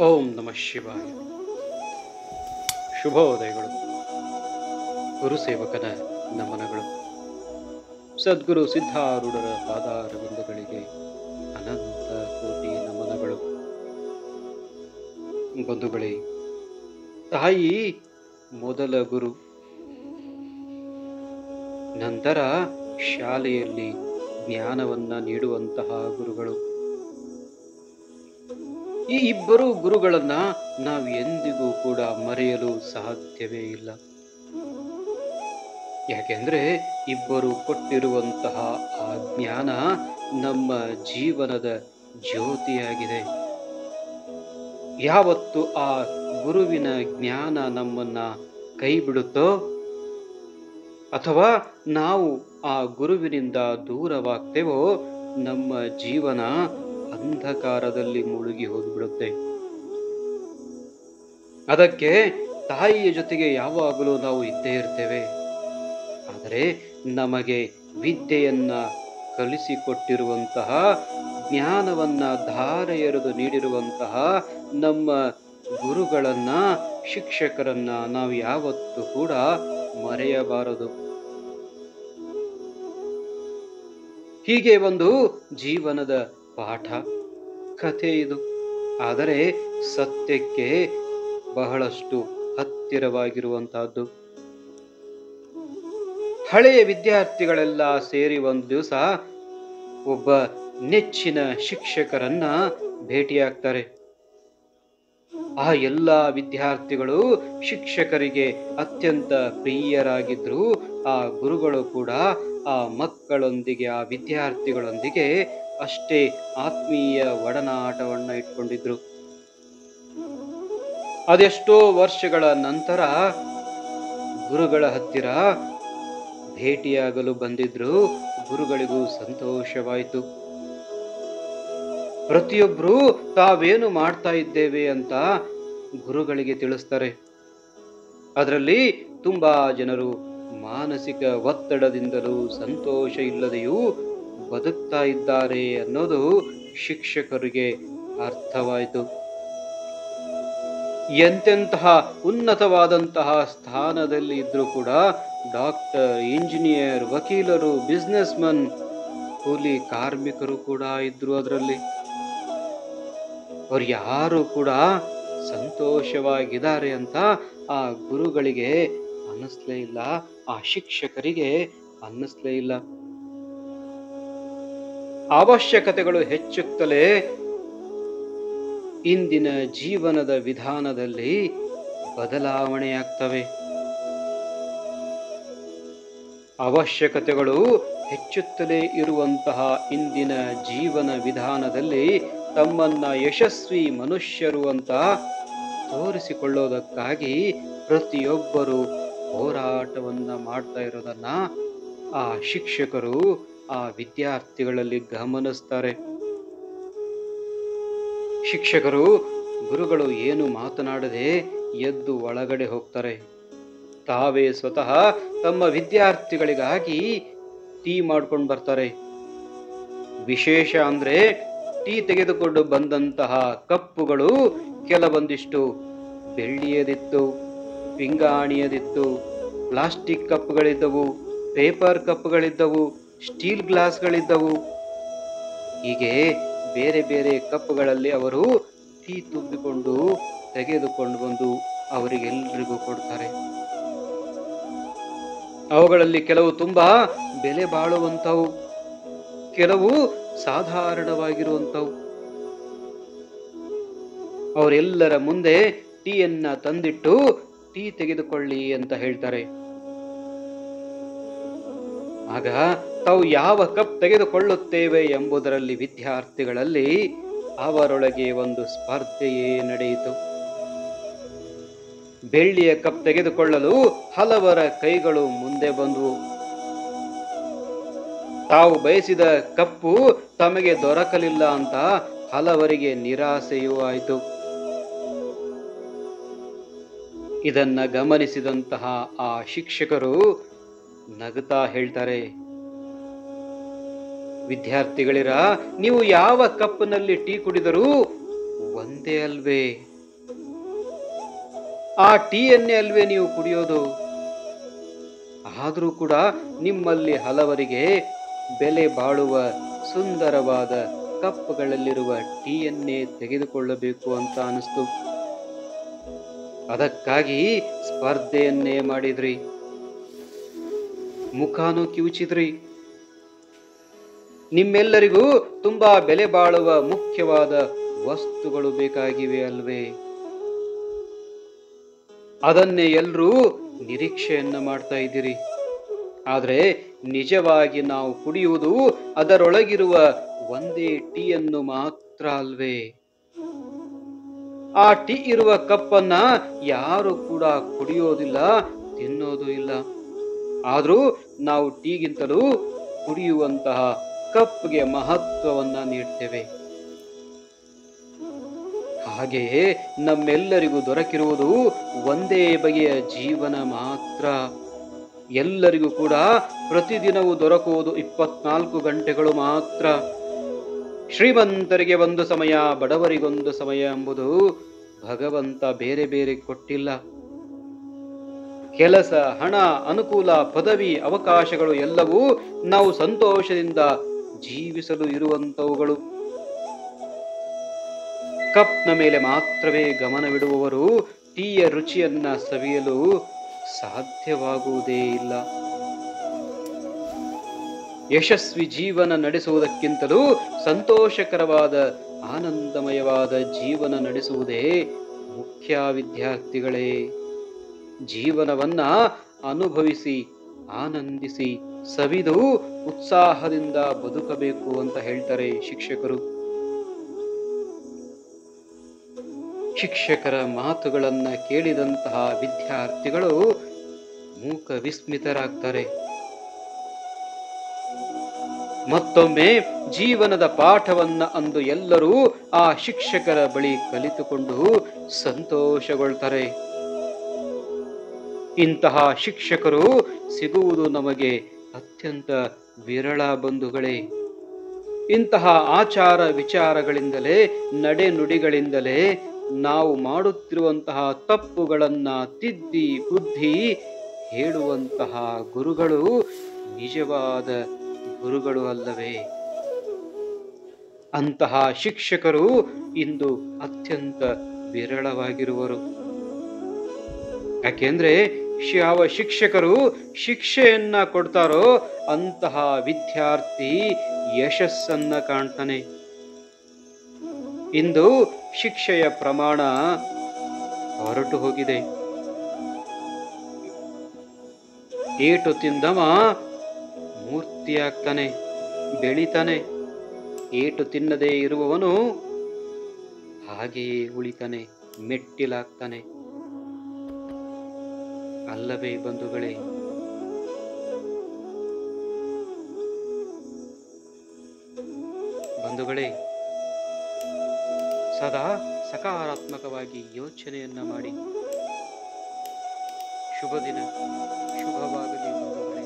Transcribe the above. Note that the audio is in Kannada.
ಓಂ ನಮಃ ಶಿವಾಯ. ಶುಭೋದಯಗಳು. ಗುರುಸೇವಕನ ನಮನಗಳು. ಸದ್ಗುರು ಸಿದ್ಧಾರೂಢರ ಪಾದಾರವಿಂದಗಳಿಗೆ ಅನಂತ ಕೋಟಿ ನಮನಗಳು. ಬಂಧುಗಳೇ, ತಾಯಿ ಮೊದಲ ಗುರು, ನಂತರ ಶಾಲೆಯಲ್ಲಿ ಜ್ಞಾನವನ್ನ ನೀಡುವಂತಹ ಗುರುಗಳು. ಈ ಇಬ್ಬರು ಗುರುಗಳನ್ನ ನಾವು ಎಂದಿಗೂ ಕೂಡ ಮರೆಯಲು ಸಾಧ್ಯವೇ ಇಲ್ಲ. ಯಾಕೆಂದ್ರೆ ಇಬ್ಬರು ಕೊಟ್ಟಿರುವಂತಹ ಆ ಜ್ಞಾನ ನಮ್ಮ ಜೀವನದ ಜ್ಯೋತಿಯಾಗಿದೆ. ಯಾವತ್ತು ಆ ಗುರುವಿನ ಜ್ಞಾನ ನಮ್ಮನ್ನ ಕೈ ಬಿಡುತ್ತೋ ಅಥವಾ ನಾವು ಆ ಗುರುವಿನಿಂದ ದೂರವಾಗ್ತೇವೋ, ನಮ್ಮ ಜೀವನ ಅಂಧಕಾರದಲ್ಲಿ ಮುಳುಗಿ ಹೋಗಿಬಿಡುತ್ತೆ. ಅದಕ್ಕೆ ತಾಯಿಯ ಜೊತೆಗೆ ಯಾವಾಗಲೂ ನಾವು ಇದ್ದೇ ಇರ್ತೇವೆ. ಆದರೆ ನಮಗೆ ವಿದ್ಯೆಯನ್ನ ಕಲಿಸಿಕೊಟ್ಟಿರುವಂತಹ, ಜ್ಞಾನವನ್ನ ಧಾರೆ ಎರೆದು ನೀಡಿರುವಂತಹ ನಮ್ಮ ಗುರುಗಳನ್ನ, ಶಿಕ್ಷಕರನ್ನ ನಾವು ಯಾವತ್ತೂ ಕೂಡ ಮರೆಯಬಾರದು. ಹೀಗೆ ಒಂದು ಜೀವನದ ಪಾಠ, ಕಥೆ ಇದು. ಆದರೆ ಸತ್ಯಕ್ಕೆ ಬಹಳಷ್ಟು ಹತ್ತಿರವಾಗಿರುವಂತಹದ್ದು. ಹಳೆಯ ವಿದ್ಯಾರ್ಥಿಗಳೆಲ್ಲ ಸೇರಿ ಒಂದು ದಿವಸ ಒಬ್ಬ ನೆಚ್ಚಿನ ಶಿಕ್ಷಕರನ್ನ ಭೇಟಿಯಾಗ್ತಾರೆ. ಆ ಎಲ್ಲ ವಿದ್ಯಾರ್ಥಿಗಳು ಶಿಕ್ಷಕರಿಗೆ ಅತ್ಯಂತ ಪ್ರಿಯರಾಗಿದ್ರು. ಆ ಗುರುಗಳು ಕೂಡ ಆ ಮಕ್ಕಳೊಂದಿಗೆ, ಆ ವಿದ್ಯಾರ್ಥಿಗಳೊಂದಿಗೆ ಅಷ್ಟೇ ಆತ್ಮೀಯ ಒಡನಾಟವನ್ನ ಇಟ್ಕೊಂಡಿದ್ರು. ಅದೆಷ್ಟೋ ವರ್ಷಗಳ ನಂತರ ಗುರುಗಳ ಹತ್ತಿರ ಭೇಟಿಯಾಗಲು ಬಂದಿದ್ರು. ಗುರುಗಳಿಗೂ ಸಂತೋಷವಾಯಿತು. ಪ್ರತಿಯೊಬ್ರು ತಾವೇನು ಮಾಡ್ತಾ ಇದ್ದೇವೆ ಅಂತ ಗುರುಗಳಿಗೆ ತಿಳಿಸ್ತಾರೆ. ಅದರಲ್ಲಿ ತುಂಬಾ ಜನರು ಮಾನಸಿಕ ಒತ್ತಡದಿಂದಲೂ ಸಂತೋಷ ಇಲ್ಲದೆಯೂ ಬದುಕ್ತಾ ಇದ್ದಾರೆ ಅನ್ನೋದು ಶಿಕ್ಷಕರಿಗೆ ಅರ್ಥವಾಯಿತು. ಎಂತೆಂತಹ ಉನ್ನತವಾದಂತಹ ಸ್ಥಾನದಲ್ಲಿ ಇದ್ರೂ ಕೂಡ ಡಾಕ್ಟರ್, ಇಂಜಿನಿಯರ್, ವಕೀಲರು, ಬಿಸ್ನೆಸ್ ಮನ್, ಕೂಲಿ ಕಾರ್ಮಿಕರು ಕೂಡ ಇದ್ರು. ಅದರಲ್ಲಿ ಅವ್ರು ಯಾರು ಕೂಡ ಸಂತೋಷವಾಗಿದ್ದಾರೆ ಅಂತ ಆ ಗುರುಗಳಿಗೆ ಅನ್ನಿಸ್ಲೇ ಇಲ್ಲ, ಆ ಶಿಕ್ಷಕರಿಗೆ ಅನ್ನಿಸ್ಲೇ ಇಲ್ಲ. ಅವಶ್ಯಕತೆಗಳು ಹೆಚ್ಚುತ್ತಲೇ ಇಂದಿನ ಜೀವನದ ವಿಧಾನದಲ್ಲಿ ಬದಲಾವಣೆಯಾಗ್ತವೆ. ಅವಶ್ಯಕತೆಗಳು ಹೆಚ್ಚುತ್ತಲೇ ಇರುವಂತಹ ಇಂದಿನ ಜೀವನ ವಿಧಾನದಲ್ಲಿ ತಮ್ಮನ್ನ ಯಶಸ್ವಿ ಮನುಷ್ಯರು ಅಂತ ತೋರಿಸಿಕೊಳ್ಳೋದಕ್ಕಾಗಿ ಪ್ರತಿಯೊಬ್ಬರು ಹೋರಾಟವನ್ನ ಮಾಡ್ತಾ ಇರೋದನ್ನ ಆ ಶಿಕ್ಷಕರು ಆ ವಿದ್ಯಾರ್ಥಿಗಳಲ್ಲಿ ಗಮನಿಸ್ತಾರೆ. ಶಿಕ್ಷಕರು, ಗುರುಗಳು ಏನು ಮಾತನಾಡದೆ ಎದ್ದು ಒಳಗಡೆ ಹೋಗ್ತಾರೆ. ತಾವೇ ಸ್ವತಃ ತಮ್ಮ ವಿದ್ಯಾರ್ಥಿಗಳಿಗಾಗಿ ಟೀ ಮಾಡ್ಕೊಂಡು ಬರ್ತಾರೆ. ವಿಶೇಷ ಅಂದ್ರೆ ಟೀ ತೆಗೆದುಕೊಂಡು ಬಂದಂತಹ ಕಪ್ಪುಗಳು ಕೆಲವೊಂದಿಷ್ಟು ಬೆಳ್ಳಿಯದಿತ್ತು, ಪಿಂಗಾಣಿಯದಿತ್ತು, ಪ್ಲಾಸ್ಟಿಕ್ ಕಪ್ಗಳಿದ್ದವು, ಪೇಪರ್ ಕಪ್ಗಳಿದ್ದವು, ಸ್ಟೀಲ್ ಗ್ಲಾಸ್ಗಳಿದ್ದವು. ಹೀಗೆ ಬೇರೆ ಬೇರೆ ಕಪ್ಗಳಲ್ಲಿ ಅವರು ಟೀ ತುಂಬಿಕೊಂಡು ತೆಗೆದುಕೊಂಡು ಬಂದು ಅವರಿಗೆಲ್ಲರಿಗೂ ಕೊಡ್ತಾರೆ. ಅವುಗಳಲ್ಲಿ ಕೆಲವು ತುಂಬಾ ಬೆಲೆ ಬಾಳುವಂಥವು, ಕೆಲವು ಸಾಧಾರಣವಾಗಿರುವಂಥವು. ಅವರೆಲ್ಲರ ಮುಂದೆ ಟೀಯನ್ನ ತಂದಿಟ್ಟು ಟೀ ತೆಗೆದುಕೊಳ್ಳಿ ಅಂತ ಹೇಳ್ತಾರೆ. ಆಗ ತಾವು ಯಾವ ಕಪ್ ತೆಗೆದುಕೊಳ್ಳುತ್ತೇವೆ ಎಂಬುದರಲ್ಲಿ ವಿದ್ಯಾರ್ಥಿಗಳಲ್ಲಿ ಅವರೊಳಗೆ ಒಂದು ಸ್ಪರ್ಧೆಯೇ ನಡೆಯಿತು. ಬೆಳ್ಳಿಯ ಕಪ್ ತೆಗೆದುಕೊಳ್ಳಲು ಹಲವರ ಕೈಗಳು ಮುಂದೆ ಬಂದವು. ತಾವು ಬಯಸಿದ ಕಪ್ಪು ತಮಗೆ ದೊರಕಲಿಲ್ಲ ಅಂತ ಹಲವರಿಗೆ ನಿರಾಸೆಯೂ ಆಯಿತು. ಇದನ್ನ ಗಮನಿಸಿದಂತಹ ಆ ಶಿಕ್ಷಕರು ನಗುತ್ತಾ ಹೇಳ್ತಾರೆ, ವಿದ್ಯಾರ್ಥಿಗಳಿರ, ನೀವು ಯಾವ ಕಪ್ಪಿನಲ್ಲಿ ಟೀ ಕುಡಿದರೂ ಒಂದೇ ಅಲ್ವೇ? ಆ ಟೀಯನ್ನೇ ಅಲ್ವೇ ನೀವು ಕುಡಿಯೋದು? ಆದರೂ ಕೂಡ ನಿಮ್ಮಲ್ಲಿ ಹಲವರಿಗೆ ಬೆಲೆ ಬಾಳುವ ಸುಂದರವಾದ ಕಪ್ಗಳಲ್ಲಿರುವ ಟೀಯನ್ನೇ ತೆಗೆದುಕೊಳ್ಳಬೇಕು ಅಂತ ಅನಿಸ್ತು. ಅದಕ್ಕಾಗಿ ಸ್ಪರ್ಧೆಯನ್ನೇ ಮಾಡಿದ್ರಿ, ಮುಖಾನು ಕಿವುಚಿದ್ರಿ. ನಿಮ್ಮೆಲ್ಲರಿಗೂ ತುಂಬಾ ಬೆಲೆ ಬಾಳುವ ಮುಖ್ಯವಾದ ವಸ್ತುಗಳು ಬೇಕಾಗಿವೆ ಅಲ್ವೇ? ಅದನ್ನೇ ಎಲ್ಲರೂ ನಿರೀಕ್ಷೆಯನ್ನ ಮಾಡ್ತಾ ಇದ್ದೀರಿ. ಆದರೆ ನಿಜವಾಗಿ ನಾವು ಕುಡಿಯುವುದು ಅದರೊಳಗಿರುವ ಒಂದೇ ಟೀಯನ್ನು ಮಾತ್ರ ಅಲ್ವೇ? ಆ ಟೀ ಇರುವ ಕಪ್ಪನ್ನ ಯಾರು ಕೂಡ ಕುಡಿಯೋದಿಲ್ಲ, ತಿನ್ನೋದು ಇಲ್ಲ. ಆದ್ರೂ ನಾವು ಟೀಗಿಂತಲೂ ಕುಡಿಯುವಂತಹ ಕಪ್ಗೆ ಮಹತ್ವವನ್ನ ನೀಡ್ತೇವೆ. ಹಾಗೆಯೇ ನಮ್ಮೆಲ್ಲರಿಗೂ ದೊರಕಿರುವುದು ಒಂದೇ ಬಗೆಯ ಜೀವನ ಮಾತ್ರ. ಎಲ್ಲರಿಗೂ ಕೂಡ ಪ್ರತಿದಿನವೂ ದೊರಕುವುದು 24 ಗಂಟೆಗಳು ಮಾತ್ರ. ಶ್ರೀಮಂತರಿಗೆ ಒಂದು ಸಮಯ, ಬಡವರಿಗೊಂದು ಸಮಯ ಎಂಬುದು ಭಗವಂತ ಬೇರೆ ಬೇರೆ ಕೊಟ್ಟಿಲ್ಲ. ಕೆಲಸ, ಹಣ, ಅನುಕೂಲ, ಪದವಿ, ಅವಕಾಶಗಳು ಎಲ್ಲವೂ ನಾವು ಸಂತೋಷದಿಂದ ಜೀವಿಸಲು ಇರುವಂತವುಗಳು. ಕಪ್ನ ಮೇಲೆ ಮಾತ್ರವೇ ಗಮನವಿಡುವವರು ಟೀಯ ರುಚಿಯನ್ನ ಸವಿಯಲು ಸಾಧ್ಯವಾಗುವುದೇ ಇಲ್ಲ. ಯಶಸ್ವಿ ಜೀವನ ನಡೆಸುವುದಕ್ಕಿಂತಲೂ ಸಂತೋಷಕರವಾದ ಆನಂದಮಯವಾದ ಜೀವನ ನಡೆಸುವುದೇ ಮುಖ್ಯ. ವಿದ್ಯಾರ್ಥಿಗಳೇ, ಜೀವನವನ್ನ ಅನುಭವಿಸಿ, ಆನಂದಿಸಿ, ಸವಿದು ಉತ್ಸಾಹದಿಂದ ಬದುಕಬೇಕು ಅಂತ ಹೇಳ್ತಾರೆ ಶಿಕ್ಷಕರು. ಶಿಕ್ಷಕರ ಮಾತುಗಳನ್ನ ಕೇಳಿದಂತಹ ವಿದ್ಯಾರ್ಥಿಗಳು ಮೂಕ ವಿಸ್ಮಿತರಾಗ್ತಾರೆ. ಮತ್ತೊಮ್ಮೆ ಜೀವನದ ಪಾಠವನ್ನ ಅಂದು ಎಲ್ಲರೂ ಆ ಶಿಕ್ಷಕರ ಬಳಿ ಕಲಿತುಕೊಂಡು ಸಂತೋಷಗೊಳ್ತಾರೆ. ಇಂತಹ ಶಿಕ್ಷಕರು ಸಿಗುವುದು ನಮಗೆ ಅತ್ಯಂತ ವಿರಳ ಬಂಧುಗಳೇ. ಇಂತಹ ಆಚಾರ ವಿಚಾರಗಳಿಂದಲೇ, ನಡೆ ನುಡಿಗಳಿಂದಲೇ ನಾವು ಮಾಡುತ್ತಿರುವಂತಹ ತಪ್ಪುಗಳನ್ನ ತಿದ್ದಿ ಬುದ್ಧಿ ಹೇಳುವಂತಹ ಗುರುಗಳು ನಿಜವಾದ ಗುರುಗಳು ಅಲ್ಲವೇ? ಅಂತಹ ಶಿಕ್ಷಕರು ಇಂದು ಅತ್ಯಂತ ವಿರಳವಾಗಿರುವರು. ಯಾಕೆಂದ್ರೆ ಯಾವ ಶಿಕ್ಷಕರು ಶಿಕ್ಷೆಯನ್ನ ಕೊಡ್ತಾರೋ ಅಂತಹ ವಿದ್ಯಾರ್ಥಿ ಯಶಸ್ಸನ್ನ ಕಾಣ್ತಾನೆ. ಇಂದು ಶಿಕ್ಷೆಯ ಪ್ರಮಾಣ ಹೊರಟು ಹೋಗಿದೆ. ಏಟು ತಿಂದವ ಮೂರ್ತಿಯಾಗ್ತಾನೆ, ಬೆಳಿತಾನೆ. ಏಟು ತಿನ್ನದೇ ಇರುವವನು ಹಾಗೆಯೇ ಉಳಿತಾನೆ, ಮೆಟ್ಟಿಲಾಗ್ತಾನೆ. ಅಲ್ಲವೇ ಬಂಧುಗಳೇ? ಬಂಧುಗಳೇ, ಸದಾ ಸಕಾರಾತ್ಮಕವಾಗಿ ಯೋಚನೆಯನ್ನ ಮಾಡಿ. ಶುಭ ದಿನ, ಶುಭವಾಗಲಿ ಬಂಧುಗಳೇ.